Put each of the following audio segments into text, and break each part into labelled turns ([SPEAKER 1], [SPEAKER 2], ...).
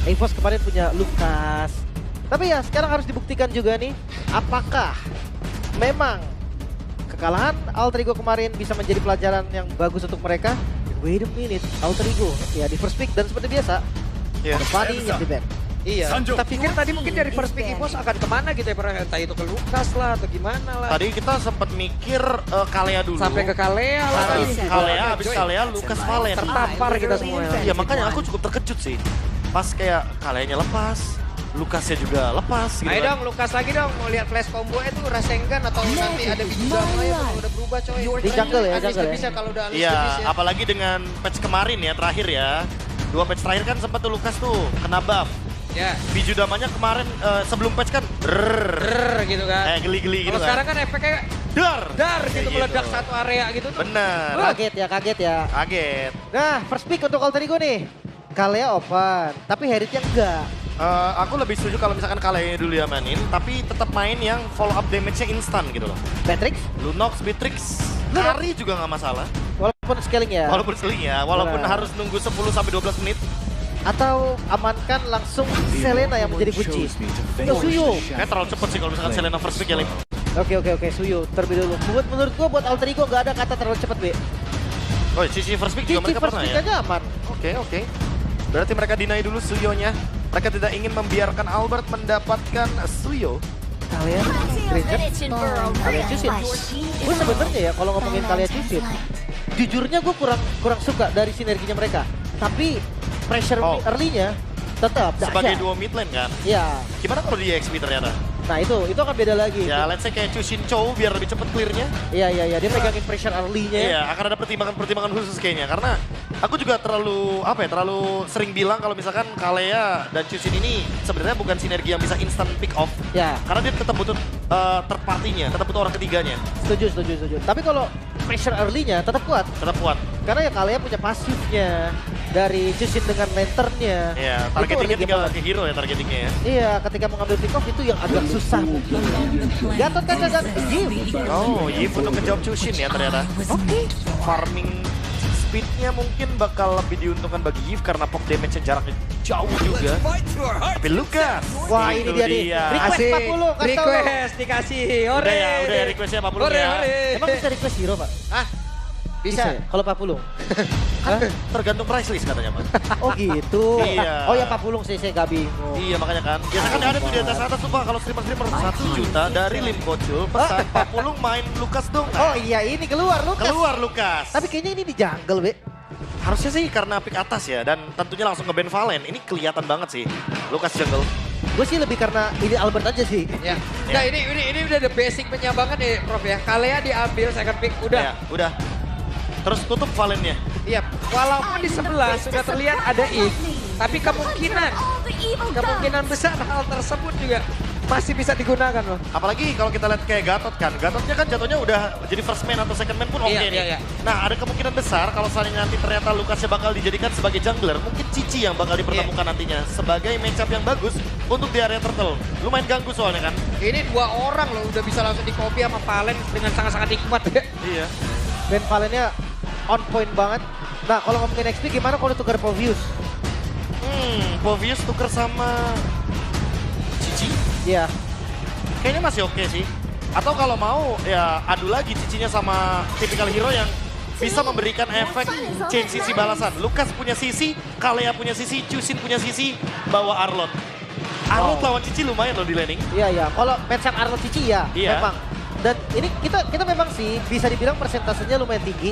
[SPEAKER 1] EVOS kemarin punya Lukas. Tapi ya sekarang harus dibuktikan juga nih, apakah memang kekalahan Alter Ego kemarin bisa menjadi pelajaran yang bagus untuk mereka. Wait a minute, Alter Ego ya di first pick dan seperti biasa, Fanny yang di back.
[SPEAKER 2] Iya, kita pikir tadi mungkin dari first pick EVOS akan kemana gitu ya, entah itu ke Lukas lah atau gimana lah.
[SPEAKER 3] Tadi kita sempat mikir Kalea dulu.
[SPEAKER 2] Sampai ke Kalea lah.
[SPEAKER 3] Kalea, habis Kalea Lukas Valen.
[SPEAKER 2] Tertampar kita semua.
[SPEAKER 3] Iya makanya aku cukup terkejut sih. Pas kayak Kaleanya lepas, Lukasnya juga lepas gitu.
[SPEAKER 2] Ayo dong, Lukas lagi dong. Mau lihat flash combo itu Rasengan atau nanti ada Bijudama ya kalau udah berubah coy.
[SPEAKER 1] Di jungle ya,
[SPEAKER 2] Unleash
[SPEAKER 1] jungle ya.
[SPEAKER 2] bisa kalau udah unleash
[SPEAKER 3] Iya,
[SPEAKER 2] bisa ya.
[SPEAKER 3] apalagi dengan patch kemarin ya terakhir ya. 2 patch terakhir kan sempat tuh Lukas tuh kena buff.
[SPEAKER 2] Ya.
[SPEAKER 3] Bijudamanya kemarin sebelum patch kan
[SPEAKER 2] Brrrr gitu kan.
[SPEAKER 3] geli-geli gitu
[SPEAKER 2] Kalau
[SPEAKER 3] kan.
[SPEAKER 2] sekarang kan efeknya dar gitu
[SPEAKER 3] Kayak
[SPEAKER 2] meledak
[SPEAKER 3] gitu.
[SPEAKER 2] satu area gitu tuh.
[SPEAKER 3] Bener.
[SPEAKER 1] Kaget ya.
[SPEAKER 3] Kaget.
[SPEAKER 1] Nah, first pick untuk Alter Ego nih. Kalea open, tapi Heritnya enggak.
[SPEAKER 3] Aku lebih setuju kalau misalkan Kaleanya dulu ya mainin, tapi tetap main yang follow up damage-nya instan gitu loh.
[SPEAKER 1] Patrick,
[SPEAKER 3] Lunox, Beatrix, Kari juga nggak masalah.
[SPEAKER 1] walaupun scaling ya.
[SPEAKER 3] Walaupun seling ya, walaupun
[SPEAKER 1] Benar.
[SPEAKER 3] harus nunggu 10-12 menit.
[SPEAKER 1] Atau amankan langsung Selena yang menjadi kunci. Yo, Suyo.
[SPEAKER 3] Kayak terlalu cepet sih kalau misalkan Selena first pick ya, Lim.
[SPEAKER 1] Oke, Suyo terlebih dulu. Menurut gua buat Alter Ego nggak ada kata terlalu cepat, Be.
[SPEAKER 3] Oh, Cici first pick
[SPEAKER 1] Cici
[SPEAKER 3] juga mereka
[SPEAKER 1] first
[SPEAKER 3] pernah
[SPEAKER 1] pick
[SPEAKER 3] ya?
[SPEAKER 1] aja aman.
[SPEAKER 3] Oke. Berarti mereka deny dulu Suyonya. Mereka tidak ingin membiarkan Albert mendapatkan Suyo.
[SPEAKER 1] Kalian Granger, kalian Cusin. Gue sebenarnya ya kalau ngomongin kalian Cusin, jujurnya gue kurang suka dari sinerginya mereka. Tapi pressure early-nya tetap
[SPEAKER 3] Sebagai
[SPEAKER 1] dahsyat.
[SPEAKER 3] duo mid lane kan?
[SPEAKER 1] Iya.
[SPEAKER 3] Gimana kalau di XP ternyata?
[SPEAKER 1] Nah itu akan beda lagi.
[SPEAKER 3] Ya let's say kayak Chushin Chow biar lebih cepet clear-nya.
[SPEAKER 1] Iya, dia pegangin pressure early-nya.
[SPEAKER 3] Iya, akan ada pertimbangan khusus kayaknya. Karena aku juga terlalu sering bilang kalau misalkan Kalea dan Chushin ini sebenarnya bukan sinergi yang bisa instant pick off.
[SPEAKER 1] Ya,
[SPEAKER 3] Karena dia tetap butuh third party-nya, tetap butuh orang ketiganya.
[SPEAKER 1] setuju. Tapi kalau pressure early-nya tetap kuat.
[SPEAKER 3] Tetap kuat.
[SPEAKER 1] Karena ya Kalea punya pasifnya dari Cusin dengan lantern-nya.
[SPEAKER 3] Iya,
[SPEAKER 1] Itu
[SPEAKER 3] targetingnya
[SPEAKER 1] early
[SPEAKER 3] tinggal
[SPEAKER 1] game
[SPEAKER 3] ke hero ya targetingnya ya.
[SPEAKER 1] Iya, ketika mengambil pick off itu yang agak susah mungkin. Gatot kaca dan Yif.
[SPEAKER 3] Oh, Yif untuk ngejawab Chushin ya ternyata.
[SPEAKER 1] Oke.
[SPEAKER 3] Farming speednya mungkin bakal lebih diuntungkan bagi Yif karena pop damage-nya jaraknya jauh juga. Tapi Lukas,
[SPEAKER 1] Wah ini
[SPEAKER 3] itu
[SPEAKER 1] dia nih. Request 40, kasih tau lo.
[SPEAKER 2] Request dikasih.
[SPEAKER 3] Udah ya requestnya 40
[SPEAKER 2] Ore,
[SPEAKER 3] ya.
[SPEAKER 2] ore.
[SPEAKER 1] Emang bisa request hero, Pak?
[SPEAKER 2] Ah, bisa.
[SPEAKER 1] ya? Kalau 40?
[SPEAKER 3] Kan tergantung price list katanya, Mas.
[SPEAKER 1] Oh gitu.
[SPEAKER 3] Iya.
[SPEAKER 1] Oh ya 40 sih, saya gak bingung.
[SPEAKER 3] Iya makanya kan. Biasanya kan ada tuh di atas tuh Pak kalau streamer 1 juta dari Lim Kocul pesan 40 main Lukas dong.
[SPEAKER 1] Oh iya ini keluar Lukas.
[SPEAKER 3] Keluar Lukas.
[SPEAKER 1] Tapi kayaknya ini di jungle, Be.
[SPEAKER 3] Harusnya sih karena pick atas ya dan tentunya langsung nge-ban Valen. Ini kelihatan banget sih Lukas jungle.
[SPEAKER 1] Gue sih lebih karena ini Albert aja sih.
[SPEAKER 2] Ya. Nah ini udah the basic banget ya Prof ya. Kalea diambil second pick udah.
[SPEAKER 3] Ya, udah. Terus tutup Valennya.
[SPEAKER 2] Iya, walaupun di sebelah sudah terlihat ada Eve, tapi kemungkinan besar hal tersebut juga masih bisa digunakan loh.
[SPEAKER 3] Apalagi kalau kita lihat kayak Gatot kan. Gatotnya kan jatuhnya udah jadi first man atau second man pun oke
[SPEAKER 2] Iya,
[SPEAKER 3] nih.
[SPEAKER 2] iya.
[SPEAKER 3] Nah ada kemungkinan besar kalau seandainya nanti ternyata Lukasnya bakal dijadikan sebagai jungler. Mungkin Cici yang bakal dipertemukan nantinya sebagai matchup yang bagus untuk di area turtle. Lumayan ganggu soalnya kan.
[SPEAKER 2] Ini 2 orang loh udah bisa langsung di copy sama Valen dengan sangat-sangat nikmat ya.
[SPEAKER 3] Iya.
[SPEAKER 1] Dan Valennya on point banget. Nah kalau ngomongin XP gimana kalau tukar Povius?
[SPEAKER 3] Povius tuker sama Cici.
[SPEAKER 1] Iya.
[SPEAKER 3] Kayaknya masih oke sih. Atau kalau mau ya adu lagi Cicinya sama typical hero yang bisa memberikan efek change sisi balasan. Lukas punya sisi, Kalea punya sisi, Chushin punya sisi, bawa Arlot. Arlot lawan Cici lumayan loh di laning.
[SPEAKER 1] Iya. Kalau matchup Arnold Cici ya,
[SPEAKER 3] Iya.
[SPEAKER 1] memang. Dan ini kita memang sih bisa dibilang persentasenya lumayan tinggi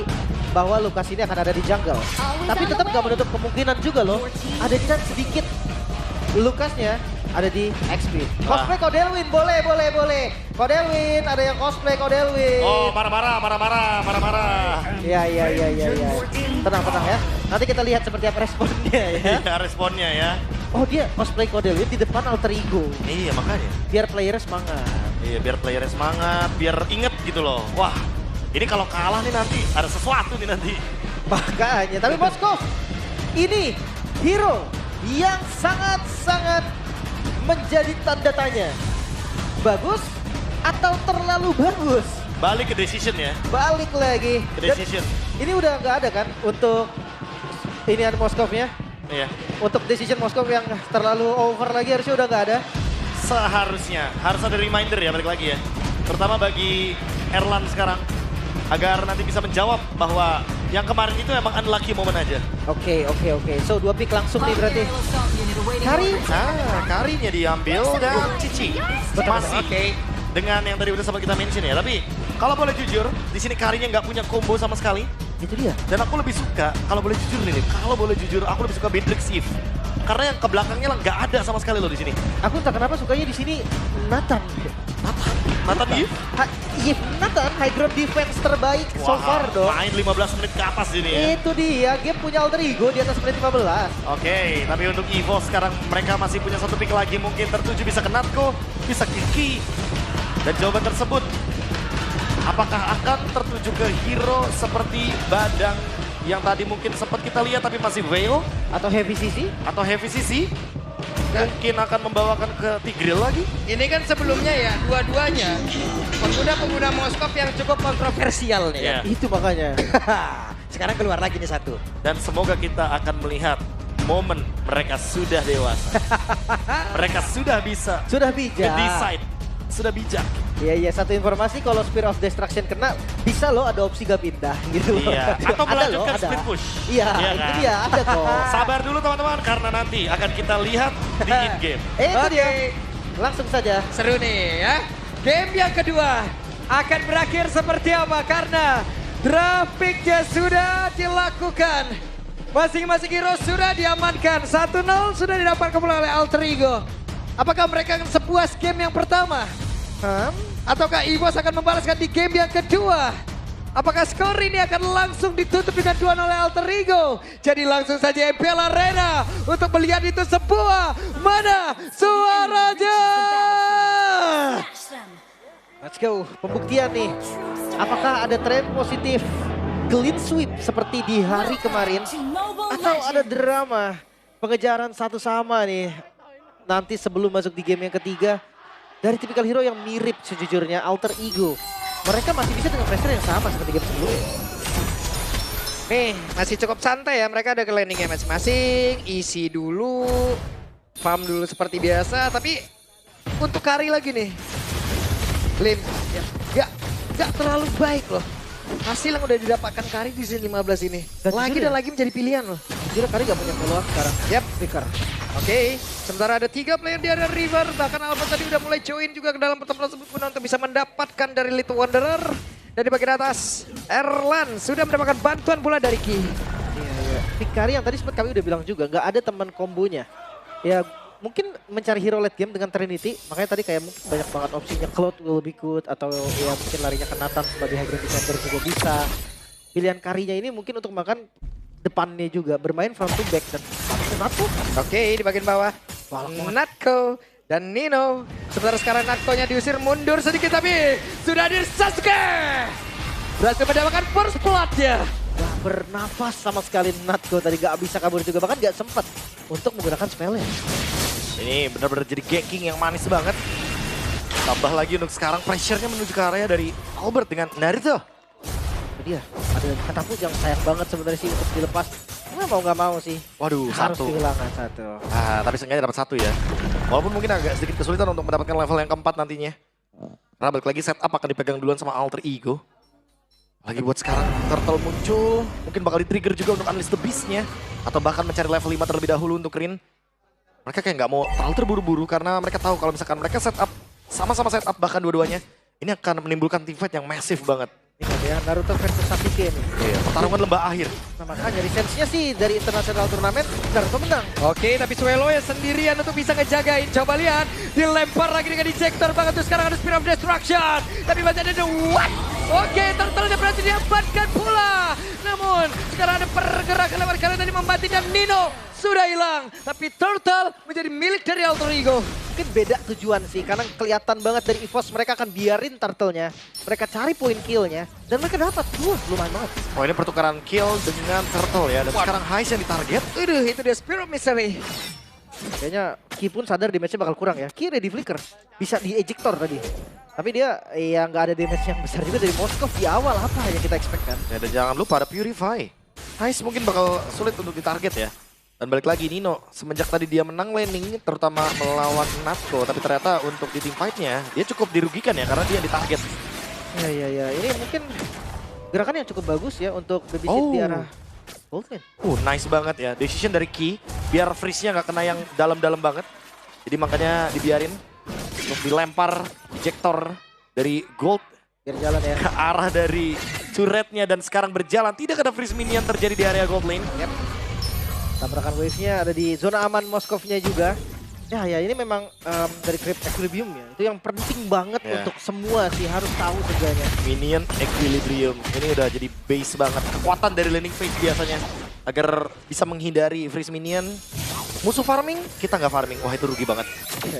[SPEAKER 1] bahwa Lukas ini akan ada di jungle. Tapi tetap gak menutup kemungkinan juga loh. Ada chance sedikit Lukasnya ada di XP. Cosplay Kodelwin, boleh. Kodelwin, ada yang cosplay Kodelwin.
[SPEAKER 3] Oh, marah-marah.
[SPEAKER 1] Iya. Tenang ya. Nanti kita lihat seperti apa responnya ya.
[SPEAKER 3] Iya, responnya ya.
[SPEAKER 1] Oh dia cosplay Kodelwin di depan Alter Ego.
[SPEAKER 3] Iya, makanya.
[SPEAKER 1] Biar playernya semangat.
[SPEAKER 3] Iya, biar playernya semangat, biar inget gitu loh. Wah, ini kalau kalah nih nanti ada sesuatu nih nanti.
[SPEAKER 1] Makanya, tapi Moskov ini hero yang sangat-sangat menjadi tanda tanya. Bagus atau terlalu bagus?
[SPEAKER 3] Balik ke decision ya.
[SPEAKER 1] Balik lagi.
[SPEAKER 3] Ke decision.
[SPEAKER 1] Dan ini udah nggak ada kan untuk inian Moskovnya?
[SPEAKER 3] Iya.
[SPEAKER 1] Untuk decision Moskow yang terlalu over lagi harusnya udah nggak ada.
[SPEAKER 3] Seharusnya, harus ada reminder ya balik lagi ya. Terutama bagi Erlan sekarang. Agar nanti bisa menjawab bahwa yang kemarin itu emang unlucky moment aja.
[SPEAKER 1] Oke. So 2 pick langsung nih berarti. Kari.
[SPEAKER 3] Karinya diambil dan Cici masih dengan yang tadi udah sempat kita mention ya. Tapi kalau boleh jujur, di sini Karinya nggak punya combo sama sekali.
[SPEAKER 1] Itu dia.
[SPEAKER 3] Dan aku lebih suka, kalau boleh jujur nih, kalau boleh jujur, aku lebih suka Beatrix Eve. Karena yang ke belakangnya lah nggak ada sama sekali loh di sini.
[SPEAKER 1] Aku entah kenapa sukanya di sini Nathan.
[SPEAKER 3] Nathan Eve?
[SPEAKER 1] Iya, Nathan high ground defense terbaik so far dong.
[SPEAKER 3] Main 15 menit ke atas ini ya.
[SPEAKER 1] Itu dia, game punya alter ego di atas menit 15.
[SPEAKER 3] Oke, tapi untuk Evo sekarang mereka masih punya 1 pick lagi. Mungkin tertuju bisa ke Natko, bisa Kiki. Dan jawaban tersebut, apakah akan tertuju ke hero seperti Badang yang tadi mungkin sempat kita lihat tapi masih Veil?
[SPEAKER 1] Atau Heavy CC?
[SPEAKER 3] Atau Heavy CC? Mungkin akan membawakan ke Tigreal lagi?
[SPEAKER 2] Ini kan sebelumnya ya, dua-duanya pengguna Moskov yang cukup kontroversial nih.
[SPEAKER 3] Yeah.
[SPEAKER 1] Itu makanya.
[SPEAKER 2] Sekarang keluar lagi nih satu.
[SPEAKER 3] Dan semoga kita akan melihat momen mereka sudah dewasa. Mereka sudah bisa
[SPEAKER 1] Sudah bijak.
[SPEAKER 3] decide, sudah bijak.
[SPEAKER 1] Iya, satu informasi kalau Spear of Destruction kena, bisa loh ada opsi gak pindah gitu loh.
[SPEAKER 3] Iya, atau
[SPEAKER 1] Ada
[SPEAKER 3] melanjutkan
[SPEAKER 1] loh, ada.
[SPEAKER 3] split push.
[SPEAKER 1] Iya,
[SPEAKER 3] Iya
[SPEAKER 1] itu
[SPEAKER 3] kan?
[SPEAKER 1] dia, ada kok.
[SPEAKER 3] Sabar dulu teman-teman, karena nanti akan kita lihat di in-game.
[SPEAKER 1] Itu dia.
[SPEAKER 2] Oke.
[SPEAKER 1] Langsung saja.
[SPEAKER 2] Seru nih ya. Game yang kedua akan berakhir seperti apa? Karena draft pick-nya sudah dilakukan. Masing-masing hero sudah diamankan. 1-0 sudah didapatkan oleh Alter Ego. Apakah mereka akan sepuas game yang pertama? Ataukah EVOS akan membalaskan di game yang kedua? Apakah skor ini akan langsung ditutup dengan 2-0 oleh Alter Ego? Jadi langsung saja MPL Arena untuk melihat itu sebuah mana suaranya.
[SPEAKER 1] Let's go, pembuktian nih. Apakah ada tren positif clean sweep seperti di hari kemarin? Atau ada drama pengejaran satu sama nih nanti sebelum masuk di game yang ketiga? Dari tipikal hero yang mirip sejujurnya, Alter Ego. Mereka masih bisa dengan pressure yang sama seperti game sebelumnya.
[SPEAKER 2] Nih, masih cukup santai ya. Mereka ada ke landingnya masing-masing. Isi dulu. Farm dulu seperti biasa. Tapi untuk Kari lagi nih. Lim, ya, gak terlalu baik loh. Hasil yang udah didapatkan Kari di sini 15 ini.
[SPEAKER 1] Dan
[SPEAKER 2] Lagi
[SPEAKER 1] jujur
[SPEAKER 2] dan
[SPEAKER 1] ya?
[SPEAKER 2] lagi menjadi pilihan loh.
[SPEAKER 1] Jujur Kari gak punya follow up sekarang.
[SPEAKER 2] Yap.
[SPEAKER 1] Picker.
[SPEAKER 2] Oke, sementara ada 3 player di area River. Bahkan Alpha tadi udah mulai join juga ke dalam pertempuran tersebut guna untuk bisa mendapatkan dari Little Wanderer. Dan di bagian atas, Erlan sudah mendapatkan bantuan pula dari Ki.
[SPEAKER 1] Iya. Pick Kari yang tadi sempat kami udah bilang juga, gak ada teman kombonya. Ya mungkin mencari hero late game dengan Trinity, makanya tadi kayak mungkin banyak banget opsinya. Cloud will be good, atau ya mungkin larinya ke Nathan sebagai high ground defender juga bisa. Pilihan Karinya ini mungkin untuk makan depannya juga, bermain front to back dan Natko.
[SPEAKER 2] Oke, di bagian bawah, Natko dan Nino. Sementara sekarang Natko-nya diusir mundur sedikit tapi sudah hadir Sasuke. Berhasil mendapatkan first blood-nya.
[SPEAKER 1] Gak bernafas sama sekali Natko tadi, gak bisa kabur juga, bahkan gak sempat untuk menggunakan spellnya.
[SPEAKER 3] Ini benar-benar jadi ganking yang manis banget. Tambah lagi untuk sekarang pressure-nya menuju ke area dari Albert dengan Naruto.
[SPEAKER 1] Itu dia, ada katapult yang sayang banget sebenarnya sih untuk dilepas. Nggak mau sih.
[SPEAKER 3] Waduh,
[SPEAKER 1] Harus
[SPEAKER 3] satu.
[SPEAKER 1] kehilangan satu.
[SPEAKER 3] Tapi seenggaknya dapat 1 ya. Walaupun mungkin agak sedikit kesulitan untuk mendapatkan level yang keempat nantinya. Karena balik lagi setup akan dipegang duluan sama Alter Ego. Lagi buat sekarang Turtle muncul, mungkin bakal di-trigger juga untuk Unleash the Beast-nya. Atau bahkan mencari level 5 terlebih dahulu untuk Rin. Mereka kayak nggak mau terlalu terburu-buru karena mereka tahu kalau misalkan mereka setup, sama-sama setup bahkan dua-duanya. Ini akan menimbulkan team fight yang massive banget.
[SPEAKER 1] Ini ya, Naruto versus Sasuke nih.
[SPEAKER 3] Iya, pertarungan lembah akhir.
[SPEAKER 1] Nah makanya lisensinya sih dari international turnamen Naruto menang.
[SPEAKER 2] Oke, tapi Suelo ya sendirian untuk bisa ngejagain. Coba lihat, dilempar lagi dengan ejector banget tuh sekarang ada Spear of Destruction. Tapi masih ada what? Oke, Turtle-nya berhasil diamankan pula. Namun, sekarang ada pergerakan lewat kalian tadi membati dan Nino sudah hilang. Tapi Turtle menjadi milik dari Alter Ego.
[SPEAKER 1] Mungkin beda tujuan sih, karena kelihatan banget dari EVOS mereka akan biarin Turtle-nya. Mereka cari poin kill-nya, dan mereka dapat. Lumayan banget.
[SPEAKER 3] Oh ini pertukaran kill dengan Turtle ya. Dan sekarang Heist yang ditarget.
[SPEAKER 2] Aduh, itu dia Spear of Mystery.
[SPEAKER 1] Kayaknya Ki pun sadar damage-nya bakal kurang ya. Ki ready flicker, bisa di ejector tadi. Tapi dia ya nggak ada damage yang besar juga dari Moskov di awal, apa yang kita expect kan.
[SPEAKER 3] Ya, dan jangan lupa ada Purify. Heist mungkin bakal sulit untuk ditarget ya. Dan balik lagi Nino, semenjak tadi dia menang laning, terutama melawan Natco, tapi ternyata untuk di team fight-nya, dia cukup dirugikan ya, karena dia ditarget.
[SPEAKER 1] Ya. Ini mungkin gerakan yang cukup bagus ya untuk babysit di arah Goldman.
[SPEAKER 3] Nice banget ya. Decision dari Ki, biar freeze-nya nggak kena yang dalam-dalam banget. Jadi makanya dibiarin untuk dilempar ejector dari Gold
[SPEAKER 1] Biar jalan ya.
[SPEAKER 3] ke arah dari turretnya dan sekarang berjalan. Tidak ada freeze minion terjadi di area Gold lane.
[SPEAKER 1] Yep. Tabrakan wave-nya ada di zona aman Moskovnya juga. Ya ini memang dari Crypt Equilibrium ya. Itu yang penting banget untuk semua sih, harus tahu segalanya.
[SPEAKER 3] Minion Equilibrium. Ini udah jadi base banget. Kekuatan dari laning phase biasanya. Agar bisa menghindari freeze minion. Musuh farming, kita nggak farming. Wah itu rugi banget.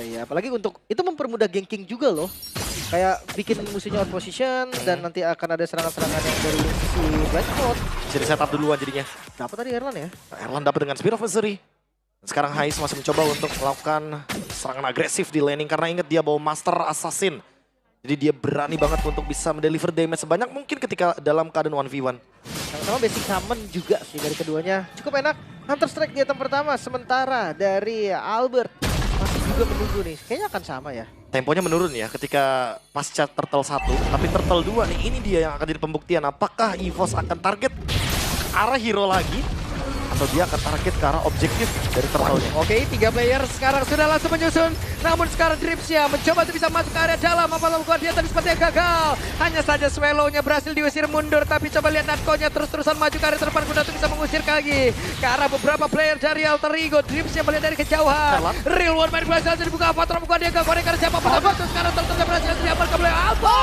[SPEAKER 1] Ya, apalagi untuk itu mempermudah ganking juga loh. Kayak bikin musuhnya out position dan nanti akan ada serangan-serangan yang dari sisi blind spot.
[SPEAKER 3] Jadi setup duluan jadinya.
[SPEAKER 1] Dapat tadi Erlan ya.
[SPEAKER 3] Erlan dapat dengan Spear of Misery. Sekarang Hais masih mencoba untuk melakukan serangan agresif di laning karena ingat dia bawa Master Assassin. Jadi dia berani banget untuk bisa mendeliver damage sebanyak mungkin ketika dalam keadaan 1v1.
[SPEAKER 1] Sama-sama basic summon juga sih dari keduanya. Cukup enak. Hunter Strike di item pertama. Sementara dari Albert masih juga menunggu nih. Kayaknya akan sama ya.
[SPEAKER 3] Temponya menurun ya ketika pasca Turtle 1. Tapi Turtle 2 nih, ini dia yang akan jadi pembuktian. Apakah EVOS akan target arah hero lagi? Atau dia akan target ke arah objektif dari Turtle-nya?
[SPEAKER 2] Oke, 3 player sekarang sudah langsung menyusun. Namun sekarang Dripsnya mencoba untuk bisa masuk ke area dalam. Apa lakukan dia tapi sepertinya gagal. Hanya saja Swallow-nya berhasil diusir mundur. Tapi coba lihat Natco-nya terus-terusan maju ke area depan Kuda untuk bisa mengusir lagi. Ke arah beberapa player dari Alter Ego. Dripsnya melihat dari kejauhan. Real One Man berhasil dibuka. Patron bukan dia gagal. Korek karena siapa Alba. Sekarang ternyata berhasil diamankan oleh Alba.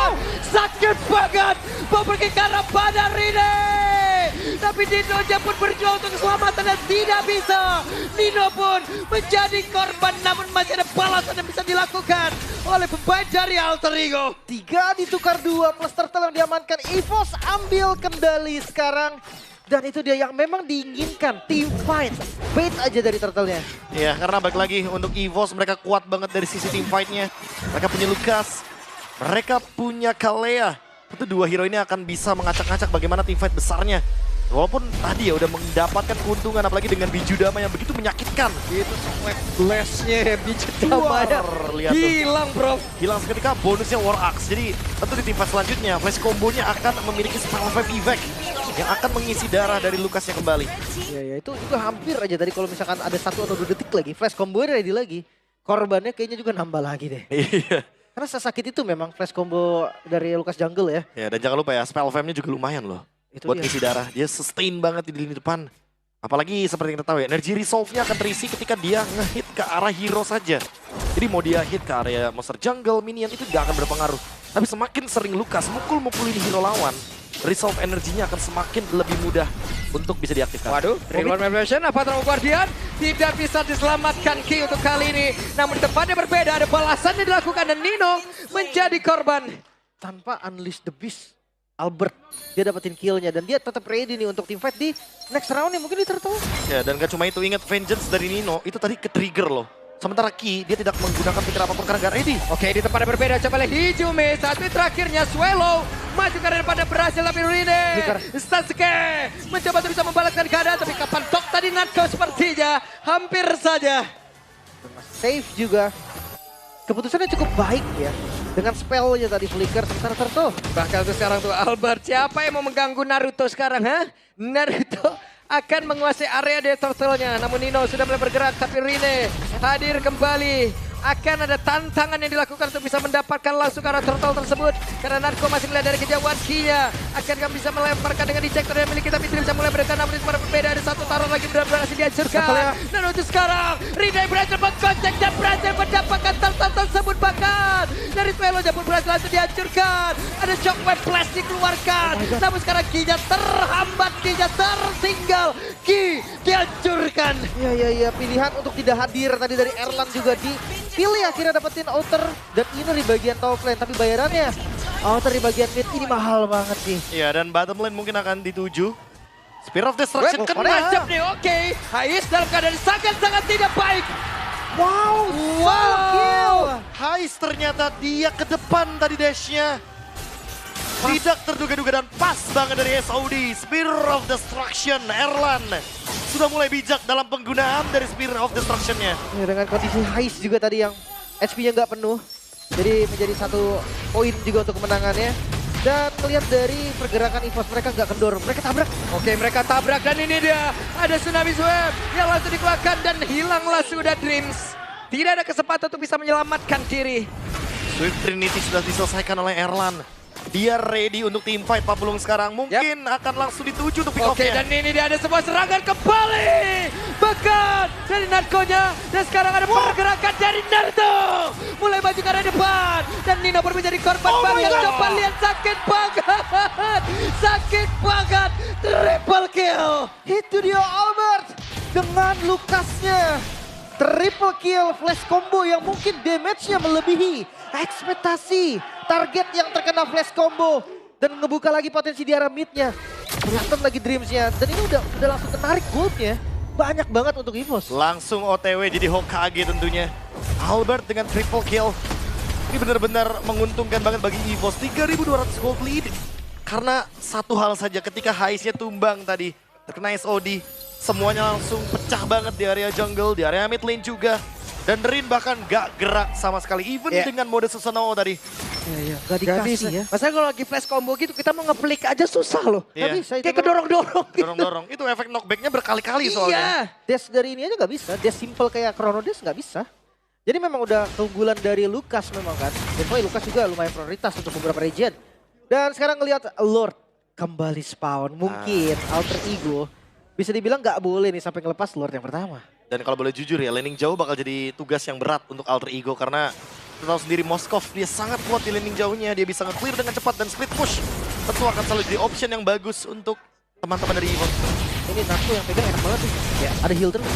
[SPEAKER 2] Sakit banget. Mau pergi ke arah pada Rine. Tapi Nino pun berjuang untuk keselamatan dan tidak bisa. Nino pun menjadi korban namun masih ada balasan yang bisa dilakukan oleh pemain dari Alter Ego.
[SPEAKER 1] 3 ditukar 2 plus Turtle yang diamankan. EVOS ambil kendali sekarang. Dan itu dia yang memang diinginkan, team fight. Bait aja dari Turtle-nya.
[SPEAKER 3] Ya karena balik lagi untuk EVOS mereka kuat banget dari sisi team fight-nya. Mereka punya Lucas, mereka punya Kalea. Tentu dua hero ini akan bisa mengacak-ngacak bagaimana team fight besarnya. Walaupun tadi ya udah mendapatkan keuntungan apalagi dengan Bijudama yang begitu menyakitkan.
[SPEAKER 2] Itu swag blast-nya Bijudama
[SPEAKER 3] Lihat tuh.
[SPEAKER 2] hilang bro.
[SPEAKER 3] Hilang seketika bonusnya War Axe. Jadi tentu di tim fight selanjutnya flash combo-nya akan memiliki spell wave effect yang akan mengisi darah dari Lucasnya kembali.
[SPEAKER 1] Ya itu juga hampir aja tadi kalau misalkan ada 1 atau 2 detik lagi. Flash combo ready lagi. Korbannya kayaknya juga nambah lagi deh.
[SPEAKER 3] Iya.
[SPEAKER 1] Karena sesakit itu memang flash combo dari Lucas Jungle ya.
[SPEAKER 3] Ya dan jangan lupa ya spell wave-nya juga lumayan loh.
[SPEAKER 1] Itu
[SPEAKER 3] buat
[SPEAKER 1] dia.
[SPEAKER 3] isi darah, dia sustain banget di lini depan. Apalagi seperti yang kita tahu ya, energi resolve-nya akan terisi ketika dia nge-hit ke arah hero saja. Jadi mau dia hit ke area monster jungle, minion itu gak akan berpengaruh. Tapi semakin sering Lucas mukul-mukulin hero lawan, resolve energinya akan semakin lebih mudah untuk bisa diaktifkan.
[SPEAKER 2] Waduh, Real One Revelation, apa terlalu Guardian? Tidak bisa diselamatkan Ki untuk kali ini. Namun tempatnya berbeda, ada balasan yang dilakukan dan Nino menjadi korban.
[SPEAKER 1] Tanpa Unleash the Beast, Albert dia dapetin killnya dan dia tetap ready nih untuk team fight di next round nih mungkin di Turtle.
[SPEAKER 3] Ya dan gak cuma itu, ingat vengeance dari Nino itu tadi ke-trigger loh. Sementara Ki dia tidak menggunakan pikir apapun karena gak ready.
[SPEAKER 2] Oke, di tempat yang berbeda coba lihat Hijume. Satu terakhirnya Swallow maju ke arah pada berhasil tapi Rine. Sasuke mencoba untuk bisa membalaskan keadaan tapi kapan tok tadi Natco sepertinya hampir saja.
[SPEAKER 1] Save juga. Keputusannya cukup baik ya. Dengan spellnya tadi flicker sementara Turtle.
[SPEAKER 2] Bahkan tuh sekarang tuh Albert, siapa yang mau mengganggu Naruto sekarang, ha? Naruto akan menguasai area dari Turtle-nya. Namun Nino sudah mulai bergerak, tapi Rine hadir kembali. Akan ada tantangan yang dilakukan untuk bisa mendapatkan langsung ke arah Turtle tersebut. Karena Narko masih melihat dari kejauhan Kia. Akankah bisa melemparkan dengan ejector yang miliki, tapi tidak bisa mulai berdekat. Namun itu berbeda, ada satu taruh lagi benar-benar berhasil dihancurkan. Dan untuk sekarang, Rine berhasil mengkocek dan berhasil mendapatkan Turtle tersebut bahkan. Dari Swallow-nya pun berhasil langsung dihancurkan. Ada shockwave blast dikeluarkan. Namun sekarang Ki-nya terhambat, Ki-nya tertinggal. Ki dihancurkan.
[SPEAKER 1] Ya, pilihan untuk tidak hadir tadi dari Erlan juga dipilih akhirnya dapetin outer dan inner di bagian top lane. Tapi bayarannya outer di bagian mid ini mahal banget sih.
[SPEAKER 3] Iya dan bottom lane mungkin akan dituju. Spear of Destruction kena.
[SPEAKER 2] Mantap nih, oke. Hais dalam keadaan sangat-sangat tidak baik.
[SPEAKER 1] Wow.
[SPEAKER 3] Wow. Hais ternyata dia ke depan tadi dashnya. Tidak terduga-duga dan pas banget dari SOD. Spear of Destruction, Erlan. sudah mulai bijak dalam penggunaan dari Spear of Destruction-nya.
[SPEAKER 1] Ya, dengan kondisi Hais juga tadi yang HP-nya nggak penuh. Jadi menjadi satu poin juga untuk kemenangannya. Dan melihat dari pergerakan EVOS mereka nggak kendor, mereka tabrak.
[SPEAKER 2] Oke, mereka tabrak dan ini dia. Ada Tsunami Wave yang langsung dikeluarkan dan hilanglah sudah Dreams. Tidak ada kesempatan untuk bisa menyelamatkan diri.
[SPEAKER 3] Swift Trinity sudah diselesaikan oleh Erlan. Dia ready untuk team fight Papulung sekarang. Mungkin akan langsung dituju untuk pick
[SPEAKER 2] Oke,
[SPEAKER 3] off-nya.
[SPEAKER 2] dan ini dia ada sebuah serangan kembali. Bahkan dari Narkonya. Dan sekarang ada pergerakan dari Naruto. Mulai maju ke arah depan. Dan Nino pun menjadi korban bagian depan. Lihat sakit banget. Sakit banget. Triple kill.
[SPEAKER 1] Itu dia Albert dengan Lucasnya. Triple kill flash combo yang mungkin damage-nya melebihi ekspektasi target yang terkena flash combo. Dan ngebuka lagi potensi di arah mid-nya. Kelihatan lagi Dreams-nya. Dan ini udah langsung menarik gold-nya. Banyak banget untuk EVOS.
[SPEAKER 3] Langsung OTW jadi Hokage tentunya. Albert dengan triple kill. Ini benar-benar menguntungkan banget bagi EVOS. 3.200 gold lead. Karena satu hal saja ketika Hais-nya tumbang tadi. Terkena SOD. Semuanya langsung pecah banget di area jungle, di area mid lane juga. Dan Rin bahkan gak gerak sama sekali. Even dengan mode Susanoo tadi.
[SPEAKER 1] Iya, gak dikasih ya.
[SPEAKER 2] Masalahnya kalau lagi flash combo gitu kita mau ngeplik aja susah loh.
[SPEAKER 3] Iya.
[SPEAKER 1] Gak bisa itu.
[SPEAKER 2] Kayak kedorong-dorong gitu.
[SPEAKER 3] Dorong-dorong. Itu efek knockback-nya berkali-kali soalnya.
[SPEAKER 2] Iya.
[SPEAKER 1] Dash dari ini aja gak bisa. Dash simple kayak Chrono Dash gak bisa. Jadi memang udah keunggulan dari Lucas memang kan. Dan Lucas juga lumayan prioritas untuk beberapa region. Dan sekarang ngelihat Lord kembali spawn. Mungkin alter ego bisa dibilang gak boleh nih sampai ngelepas Lord yang pertama.
[SPEAKER 3] Dan kalau boleh jujur ya, laning jauh bakal jadi tugas yang berat untuk alter ego. Karena kita tahu sendiri Moskov dia sangat kuat di laning jauhnya. Dia bisa nge-clear dengan cepat dan split push. Tentu akan selalu jadi option yang bagus untuk teman-teman dari EVOS.
[SPEAKER 1] Ini Narko yang pegang enak banget nih. Ya, ada heal terus.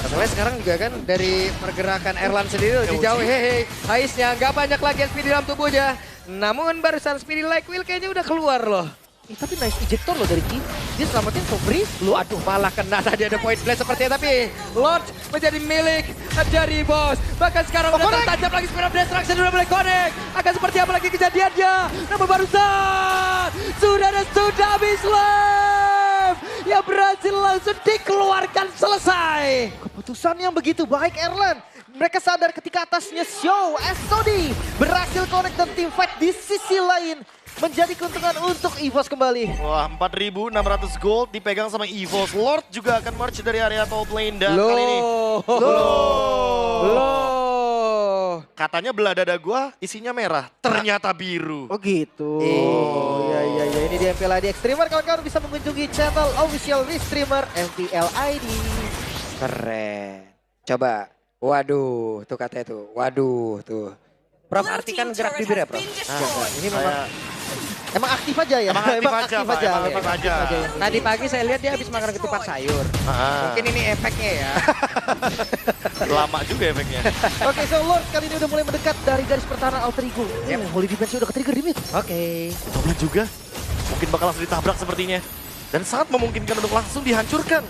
[SPEAKER 2] Masalahnya sekarang juga kan dari pergerakan Erlan sendiri lebih jauh. Hehe, Haisnya nggak banyak lagi SP di dalam tubuhnya. Namun barusan Speedy Like Will kayaknya udah keluar loh.
[SPEAKER 1] Tapi nice ejector loh dari Ki. Dia selamatin Sobri.
[SPEAKER 2] Aduh, malah kena tadi ada point flash sepertinya. Tapi Lord menjadi milik dari Bos. Bahkan sekarang udah tertancap lagi Spear of Destruction udah mulai connect. Akan seperti apa lagi kejadiannya. Namun barusan sudah ada Tsunami Wave yang berhasil langsung dikeluarkan selesai.
[SPEAKER 1] Keputusan yang begitu baik Erlan. Mereka sadar ketika atasnya Show, SOD berhasil connect dan team fight di sisi lain. Menjadi keuntungan untuk EVOS kembali.
[SPEAKER 3] Wah, 4.600 gold dipegang sama EVOS. Lord juga akan march dari area top lane. Dan kali ini...
[SPEAKER 2] Loh.
[SPEAKER 3] Katanya belah dada gua isinya merah, ternyata biru.
[SPEAKER 1] Oh gitu. Iya. Ini di MPL ID Extremer. Kawan-kawan bisa mengunjungi channel official Restreamer MPL ID.
[SPEAKER 2] Keren. Coba. Waduh, tuh katanya tuh. Waduh, tuh. Prof, artikan gerak bibir ya, Prof?
[SPEAKER 1] Ini memang emang aktif aja ya.
[SPEAKER 3] Emang aktif aja.
[SPEAKER 2] Tadi pagi saya lihat dia habis makan ketupat sayur. Mungkin ini efeknya ya.
[SPEAKER 3] Lama juga efeknya.
[SPEAKER 1] Oke, so Lord kali ini udah mulai mendekat dari garis pertahanan alter ego. Holy Defense udah ke-trigger di mid.
[SPEAKER 2] Oke.
[SPEAKER 3] Doblan juga. Mungkin bakal langsung ditabrak sepertinya. Dan sangat memungkinkan untuk langsung dihancurkan.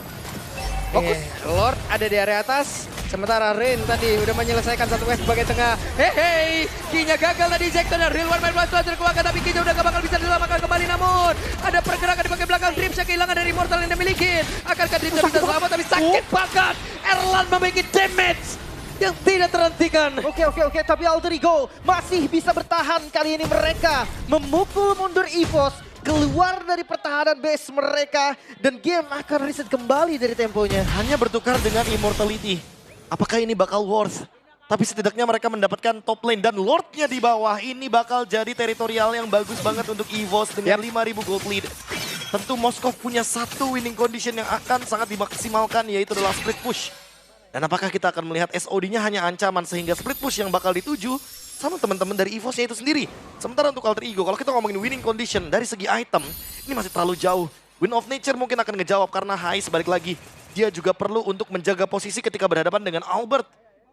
[SPEAKER 2] Fokus. Lord ada di area atas. Sementara Rin tadi udah menyelesaikan satu wave bagian tengah. Hehe, Kinya gagal tadi ejectornya. Real One Man Blast langsung dikeluarkan tapi Kinya udah gak bakal bisa diselamatkan kembali. Namun ada pergerakan di bagian belakang. Dreams yang kehilangan dari Immortal yang dimiliki. Akankah Dreams bisa selamat tapi sakit banget. Erlan memiliki damage yang tidak terhentikan.
[SPEAKER 1] Oke, tapi alter ego masih bisa bertahan. Kali ini mereka memukul mundur EVOS. Keluar dari pertahanan base mereka. Dan game akan reset kembali dari temponya.
[SPEAKER 3] Hanya bertukar dengan Immortality. Apakah ini bakal worth? Tapi setidaknya mereka mendapatkan top lane dan Lordnya di bawah. Ini bakal jadi teritorial yang bagus banget untuk EVOS dengan 5.000 gold lead. Tentu Moskov punya satu winning condition yang akan sangat dimaksimalkan, yaitu adalah split push. Dan apakah kita akan melihat SOD-nya hanya ancaman sehingga split push yang bakal dituju sama teman-teman dari EVOS-nya itu sendiri. Sementara untuk alter ego, kalau kita ngomongin winning condition dari segi item, ini masih terlalu jauh. Wind of Nature mungkin akan ngejawab karena Hais balik lagi. Dia juga perlu untuk menjaga posisi ketika berhadapan dengan Albert.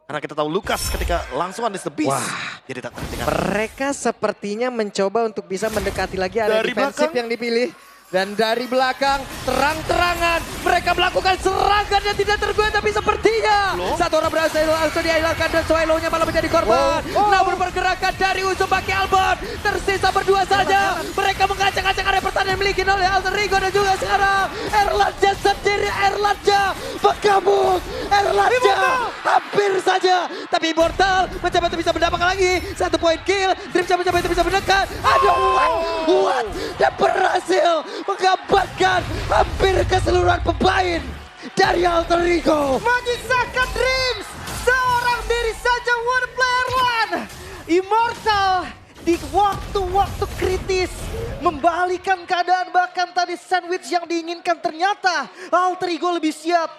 [SPEAKER 3] Karena kita tahu Lucas ketika langsung unleash the beast.
[SPEAKER 2] Wah,
[SPEAKER 3] jadi tak terhentikan.
[SPEAKER 2] Mereka sepertinya mencoba untuk bisa mendekati lagi area
[SPEAKER 3] Dari
[SPEAKER 2] defensif
[SPEAKER 3] belakang.
[SPEAKER 2] yang dipilih. Dan dari belakang, terang-terangan mereka melakukan serangan yang tidak tergoyah. Tapi sepertinya satu orang berhasil langsung dihilangkan dan Swallow-nya malah menjadi korban. Namun pergerakan dari Uzumaki Albert tersisa berdua saja. Mereka mengacak-acak area pertahanan kekuatan yang dimiliki oleh Alter Ego dan juga sekarang Erlanja sendiri, Erlanja bergabung, Erlanja hampir saja, tapi Immortal mencoba untuk bisa mendapatkan lagi 1 poin kill, Dream mencoba untuk bisa mendekat, aduh what, dan berhasil menggambarkan hampir keseluruhan pemain dari Alter Ego.
[SPEAKER 1] Menyisakan Dreams, seorang diri saja one player one. Immortal di waktu-waktu kritis membalikan keadaan, bahkan tadi sandwich yang diinginkan ternyata Alter Ego lebih siap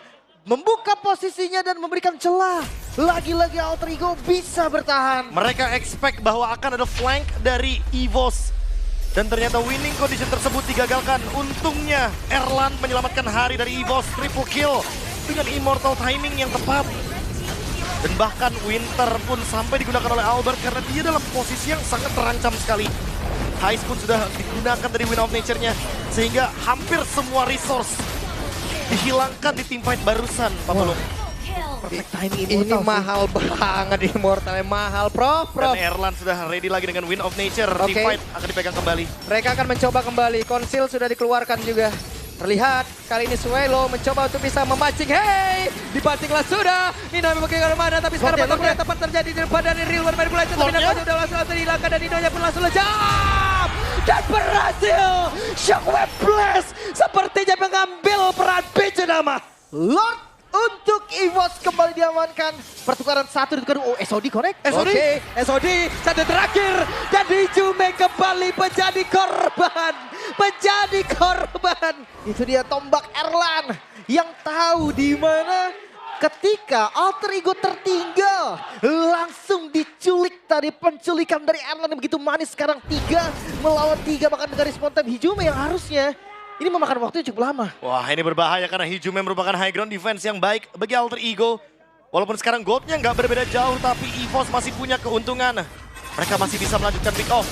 [SPEAKER 1] membuka posisinya dan memberikan celah. Lagi-lagi Alter Ego bisa bertahan.
[SPEAKER 3] Mereka expect bahwa akan ada flank dari EVOS. Dan ternyata winning condition tersebut digagalkan. Untungnya Erlan menyelamatkan hari dari EVOS, triple kill dengan immortal timing yang tepat. Dan bahkan Winter pun sampai digunakan oleh Albert karena dia dalam posisi yang sangat terancam sekali. Heist pun sudah digunakan dari Win of Nature-nya. Sehingga hampir semua resource dihilangkan di teamfight barusan, Pak Pulung.
[SPEAKER 1] Perfect timing
[SPEAKER 2] Ini
[SPEAKER 1] Immortal.
[SPEAKER 2] mahal banget Immortal, mahal Prof.
[SPEAKER 3] Dan Erlan sudah ready lagi dengan Win of Nature.
[SPEAKER 2] Oke.
[SPEAKER 3] Teamfight akan dipegang kembali.
[SPEAKER 2] Mereka akan mencoba kembali, konsil sudah dikeluarkan juga. Terlihat kali ini Suelo mencoba untuk bisa memancing. Hey, dipancinglah sudah. Nino memiliki kemana tapi sekarang
[SPEAKER 1] Lord ya,
[SPEAKER 2] tepat terjadi di depan dari Real One Manipulation. Tapi
[SPEAKER 3] Lordnya?
[SPEAKER 2] nampaknya udah langsung dihilangkan dan Ninonya pun langsung lejam. Dan berhasil. Shockwave Blast sepertinya mengambil peran Pijanama.
[SPEAKER 1] Lord untuk EVOS kembali diamankan. Pertukaran satu ditukar. Oh, SOD connect.
[SPEAKER 2] Oke, SOD satu terakhir dan Hijume kembali menjadi korban. Menjadi korban.
[SPEAKER 1] Itu dia tombak Erlan yang tahu di mana ketika Alter Ego tertinggal. Langsung diculik tadi, penculikan dari Erlan yang begitu manis. Sekarang 3 melawan 3 bahkan dengan respon time Hijume yang harusnya ini memakan waktu yang cukup lama.
[SPEAKER 3] Wah, ini berbahaya karena Hijume merupakan high ground defense yang baik bagi Alter Ego. Walaupun sekarang goldnya nggak berbeda jauh, tapi EVOS masih punya keuntungan. Mereka masih bisa melanjutkan pick off.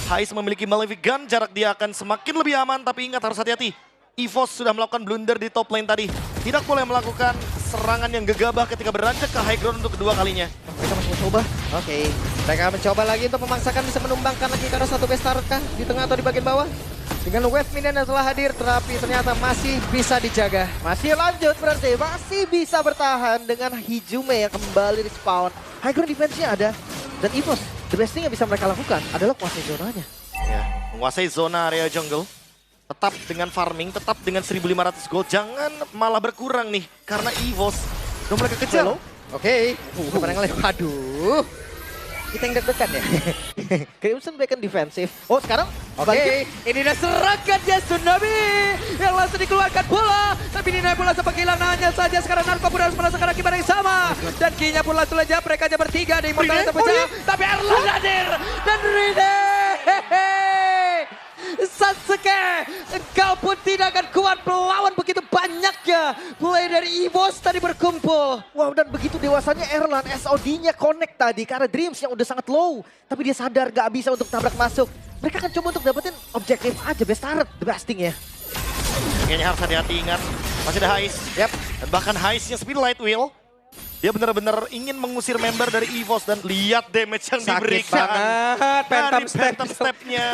[SPEAKER 3] Heist memiliki Malefic Gun, jarak dia akan semakin lebih aman, tapi ingat harus hati-hati. EVOS sudah melakukan blunder di top lane tadi. Tidak boleh melakukan serangan yang gegabah ketika beranjak ke high ground untuk kedua kalinya.
[SPEAKER 1] Mereka masih mencoba.
[SPEAKER 2] Oke, mereka mencoba lagi untuk memaksakan bisa menumbangkan lagi karena satu base turret kah di tengah atau di bagian bawah. Dengan wave minion yang telah hadir, tetapi ternyata masih bisa dijaga.
[SPEAKER 1] Masih lanjut berarti, masih bisa bertahan dengan Hijume yang kembali respawn. High ground defense-nya ada. Dan EVOS, the best thing yang bisa mereka lakukan adalah kuasai zonanya.
[SPEAKER 3] Ya, menguasai zona area jungle. Tetap dengan farming, tetap dengan 1.500 gold. Jangan malah berkurang nih, karena EVOS udah mereka kejar.
[SPEAKER 2] Oke, kemana ngeliat? Aduh, kita yang deg-degan ya.
[SPEAKER 1] Crimson Bacon defensif. Oh sekarang
[SPEAKER 2] Oke, ini ada serangannya Tsunami yang langsung dikeluarkan bola. Tapi ini bola sempat hilang hanya saja sekarang Narko pun harus merasakan akibat yang sama. Dan Kinya pun langsung aja, mereka aja bertiga di Immortal yang terpecah. Tapi Erlan hadir dan Rine. Sasuke, engkau pun tidak akan kuat melawan begitu banyaknya mulai dari EVOS tadi berkumpul.
[SPEAKER 1] wow, dan begitu dewasanya Erlan, SOD-nya connect tadi karena Dreams yang udah sangat low. Tapi dia sadar gak bisa untuk tabrak masuk. Mereka akan coba untuk dapetin objektif aja, best turret, the best thing ya.
[SPEAKER 3] Kayaknya harus hati-hati, ingat. Masih ada Heist.
[SPEAKER 2] Yap.
[SPEAKER 3] Dan bahkan Heistnya Speedlight Wheel. Dia benar-benar ingin mengusir member dari EVOS dan lihat damage yang
[SPEAKER 2] Sakit
[SPEAKER 3] diberikan.
[SPEAKER 2] banget, Phantom
[SPEAKER 3] Dari
[SPEAKER 2] Step.
[SPEAKER 3] Phantom Step-nya.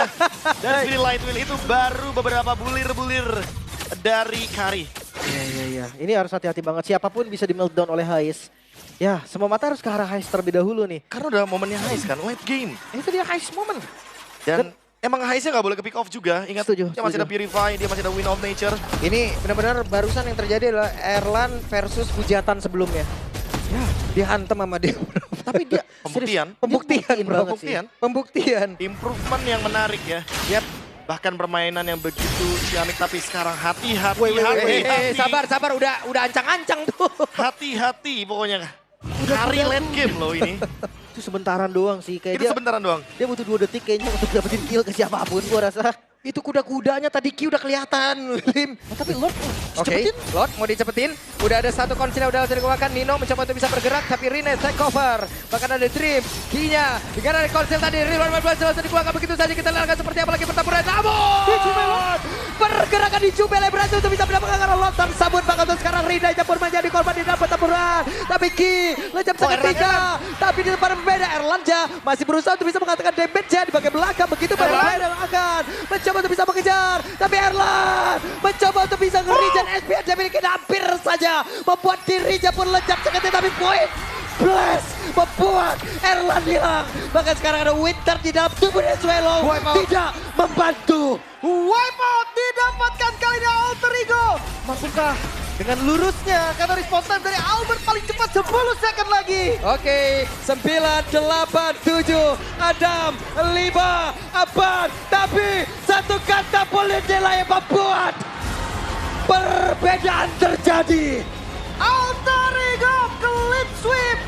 [SPEAKER 3] Dan Speedlight Wheel itu baru beberapa bulir-bulir dari Kari.
[SPEAKER 1] Iya. Ini harus hati-hati banget. Siapapun bisa di meltdown oleh Heist. Ya, semua mata harus ke arah Heist terlebih dahulu nih.
[SPEAKER 3] Karena udah momennya Heist kan, late game.
[SPEAKER 1] Itu dia Heist moment.
[SPEAKER 3] Dan emang Heistnya nggak boleh ke pick off juga. Ingat,
[SPEAKER 1] Setuju,
[SPEAKER 3] dia masih ada Purify, dia masih ada Win of Nature.
[SPEAKER 2] Ini benar-benar barusan yang terjadi adalah Erlan versus hujatan sebelumnya. Ya, dihantam sama dia.
[SPEAKER 1] Tapi dia
[SPEAKER 3] Pembuktian.
[SPEAKER 1] serius,
[SPEAKER 2] Pembuktian,
[SPEAKER 1] dia buktiin banget
[SPEAKER 3] Pembuktian.
[SPEAKER 2] Pembuktian.
[SPEAKER 3] Improvement yang menarik ya.
[SPEAKER 2] Yap.
[SPEAKER 3] Bahkan permainan yang begitu ciamik, tapi sekarang hati-hati,
[SPEAKER 1] Wait,
[SPEAKER 3] hati-hati.
[SPEAKER 2] Sabar, udah ancang-ancang tuh.
[SPEAKER 3] Hati-hati pokoknya. Kari late game loh ini.
[SPEAKER 1] Itu sebentaran doang sih. Kayak
[SPEAKER 3] Itu
[SPEAKER 1] dia,
[SPEAKER 3] sebentaran doang.
[SPEAKER 1] dia butuh 2 detik kayaknya untuk dapetin kill ke siapapun gua rasa.
[SPEAKER 2] Itu kuda-kudanya tadi Q udah kelihatan, Lim.
[SPEAKER 1] Tapi Lord,
[SPEAKER 2] Oke,
[SPEAKER 1] cepetin.
[SPEAKER 2] Lord mau dicepetin. Udah ada satu konsil yang udah langsung dikeluarkan. Nino mencoba untuk bisa bergerak, tapi Rine take over. Bahkan ada Dream, Kinya. Dengan ada konsil tadi, Real One langsung dikeluarkan begitu saja. Kita lihat seperti apa lagi pertempuran. Namun, pergerakan di Jubele berhasil untuk bisa mendapatkan arah Lord. Dan sabun bahkan untuk sekarang Rine pun menjadi korban di dalam pertempuran. Tapi Ki, lejam seketika. Tapi di depan berbeda, Erlanja masih berusaha untuk bisa mengatakan damage-nya di bagian belakang. Begitu pada Erlan akan mencoba mencoba untuk bisa mengejar. Tapi Erlan mencoba untuk bisa nge-regen SPH dimiliki hampir saja. Membuat dirinya pun lejap sekali tapi poin. Blast membuat Erlan hilang. Bahkan sekarang ada Winter di dalam tubuh Swallow. Tidak membantu.
[SPEAKER 1] Wipeout didapatkan kali ini Alter Ego. Mampukah dengan lurusnya karena response time dari Albert paling cepat 10 second lagi.
[SPEAKER 2] Oke, 9, 8, 7, Adam, 5, Aban. Tapi satu kata Polydela yang membuat perbedaan terjadi.
[SPEAKER 1] Alter Ego clean sweep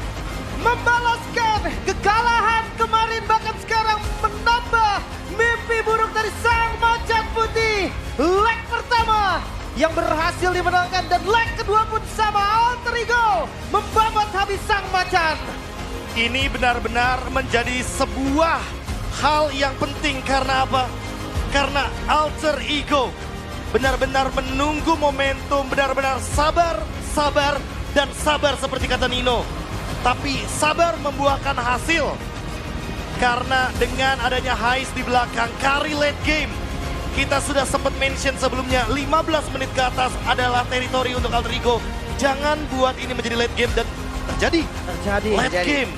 [SPEAKER 1] membalaskan kekalahan kemarin, bahkan sekarang menambah mimpi buruk dari sang macan putih. Leg pertama yang berhasil dimenangkan dan leg kedua pun sama. Alter Ego membabat habis sang macan.
[SPEAKER 3] Ini benar-benar menjadi sebuah hal yang penting karena apa? Karena Alter Ego benar-benar menunggu momentum, benar-benar sabar, dan sabar seperti kata Nino. Tapi sabar membuahkan hasil. Karena dengan adanya Heist di belakang, carry late game. Kita sudah sempat mention sebelumnya, 15 menit ke atas adalah teritori untuk Alter Ego. Jangan buat ini menjadi late game dan terjadi late game.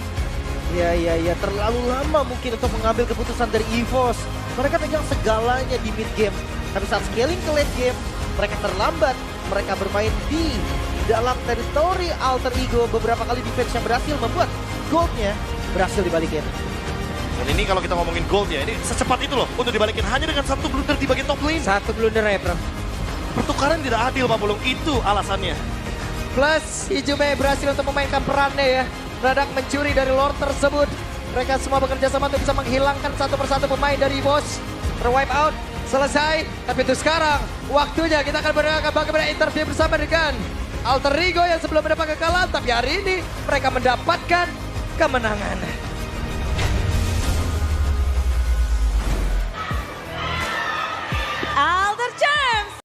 [SPEAKER 1] Iya, terlalu lama mungkin untuk mengambil keputusan dari EVOS. Mereka pegang segalanya di mid game. Tapi saat scaling ke late game, mereka terlambat. Mereka bermain di dalam teritori Alter Ego. Beberapa kali defense yang berhasil membuat goldnya berhasil dibalikin.
[SPEAKER 3] Dan ini kalau kita ngomongin gold ya, ini secepat itu loh untuk dibalikin hanya dengan satu blunder di bagian top lane.
[SPEAKER 2] Satu blunder ya, bro.
[SPEAKER 3] Pertukaran tidak adil Pak Pulung, itu alasannya.
[SPEAKER 2] Plus Ijume berhasil untuk memainkan perannya ya. Radak mencuri dari Lord tersebut. Mereka semua bekerja sama untuk bisa menghilangkan satu persatu pemain dari bos. Terwipe out, selesai. Tapi itu sekarang waktunya kita akan berangkat bagaimana interview bersama dengan Alter Ego yang sebelum mendapat kekalahan. Tapi hari ini mereka mendapatkan kemenangan.